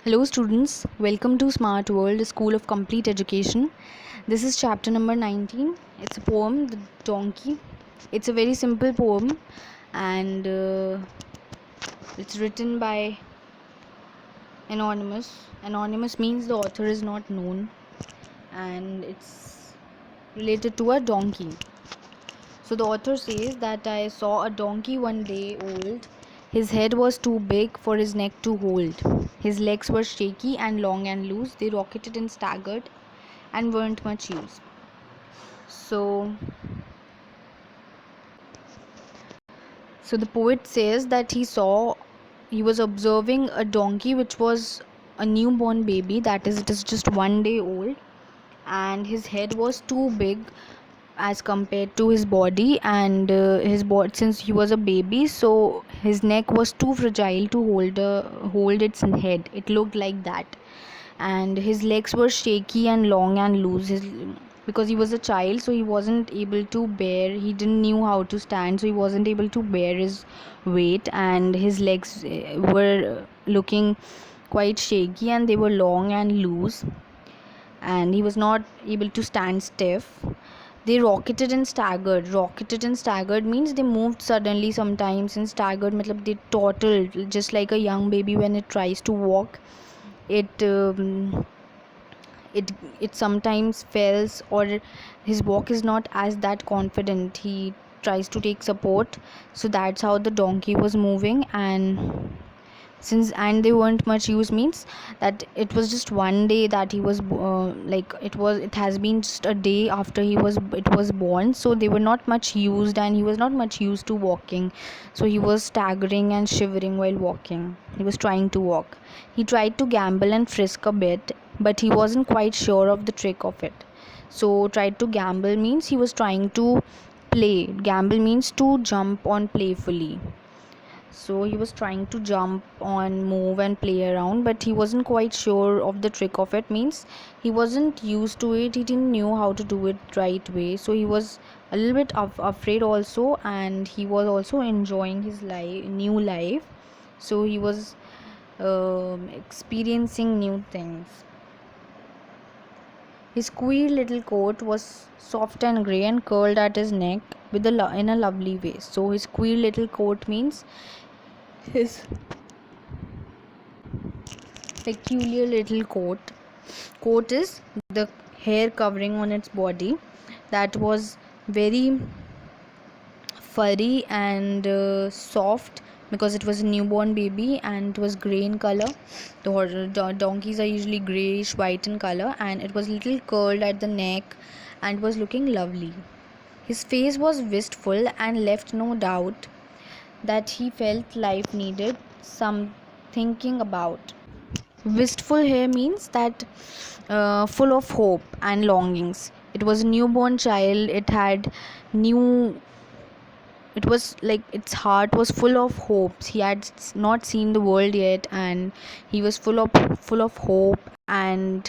Hello, students. Welcome to Smart World, School of Complete Education. This is chapter number 19. It's a poem, The Donkey. It's a very simple poem and it's written by Anonymous. Anonymous means the author is not known and it's related to a donkey. So the author says that I saw a donkey one day old. His head was too big for his neck to hold. His legs were shaky and long and loose. They rocketed and staggered and weren't much use. So the poet says that he was observing a donkey which was a newborn baby, that is, it is just one day old, and his head was too big as compared to his body, and his body, since he was a baby, so his neck was too fragile to hold its head. It looked like that, and his legs were shaky and long and loose. Because he was a child, so he wasn't able to bear. He didn't knew how to stand, so he wasn't able to bear his weight, and his legs were looking quite shaky, and they were long and loose, and he was not able to stand stiff. They rocketed and staggered. Rocketed and staggered means they moved suddenly sometimes, and staggered matlab they toddled, just like a young baby when it tries to walk. It it it sometimes fails, or his walk is not as that confident. He tries to take support. So that's how the donkey was moving, and they weren't much use means that it was just one day that he was it has been just a day after it was born, so they were not much used, and he was not much used to walking, so he was staggering and shivering while walking. He was trying to walk. He tried to gamble and frisk a bit, but he wasn't quite sure of the trick of it. So tried to gamble means he was trying to play. Gamble means to jump on playfully. So he was trying to jump on, move and play around, but he wasn't quite sure of the trick of it. Means he wasn't used to it. He didn't know how to do it right way. So he was a little bit afraid also, and he was also enjoying his new life. So he was experiencing new things. His queer little coat was soft and grey and curled at his neck in a lovely way. So his queer little coat means his peculiar little coat. Coat is the hair covering on its body that was very furry and soft, because it was a newborn baby and it was grey in color. The donkeys are usually greyish white in color, and it was little curled at the neck and was looking lovely. His face was wistful and left no doubt that he felt life needed some thinking about. Wistful here means that full of hope and longings. It was a newborn child. New it was like its heart was full of hopes. He had not seen the world yet, and he was full of hope, and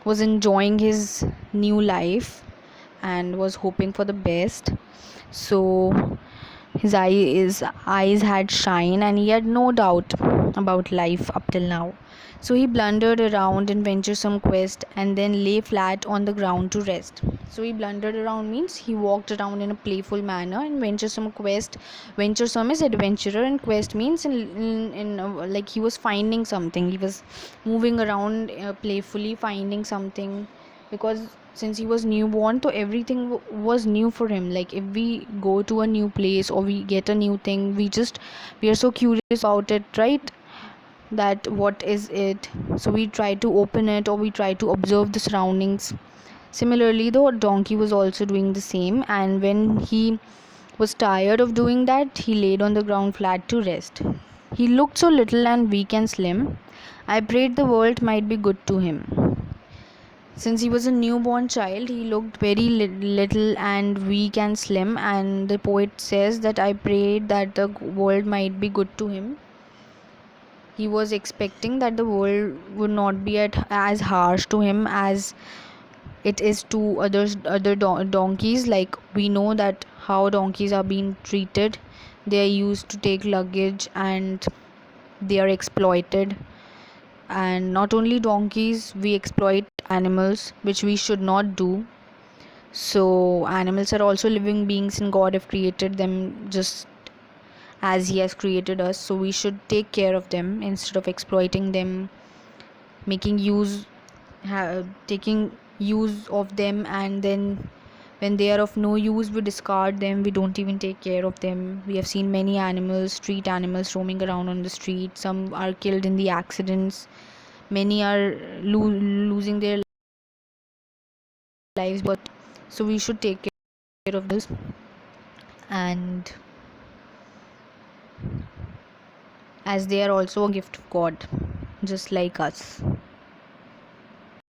was enjoying his new life and was hoping for the best. So his eyes had shine, and he had no doubt about life up till now. So he blundered around in venturesome quest, and then lay flat on the ground to rest. So he blundered around means he walked around in a playful manner. In venturesome quest, venturesome is adventurer, and quest means like he was finding something. He was moving around playfully, finding something, because since he was newborn, so everything was new for him. Like if we go to a new place or we get a new thing, we are so curious about it, right? That what is it? So we try to open it, or we try to observe the surroundings. Similarly, the donkey was also doing the same, and when he was tired of doing that, he laid on the ground flat to rest. He looked so little and weak and slim. I prayed the world might be good to him. Since he was a newborn child, he looked very little and weak and slim, and the poet says that I prayed that the world might be good to him. He was expecting that the world would not be as harsh to him as it is to other donkeys. Like we know that how donkeys are being treated. They are used to take luggage, and they are exploited, And not only donkeys, we exploit animals, which we should not do. So animals are also living beings, and God have created them just as He has created us. So we should take care of them instead of exploiting them, making use taking use of them, and then when they are of no use, we discard them. We don't even take care of them. We have seen many animals, street animals, roaming around on the street. Some are killed in the accidents, many are losing their lives. But so we should take care of this, and as they are also a gift of God, just like us.